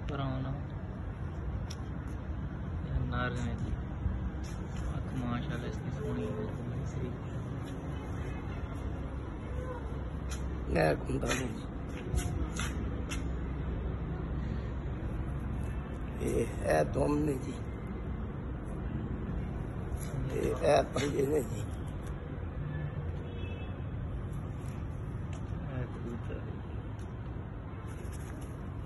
पुराना नार है जी। माशाल्लाह इसकी सोनी है ये है तुमने जी, ये है पंजे ने जी।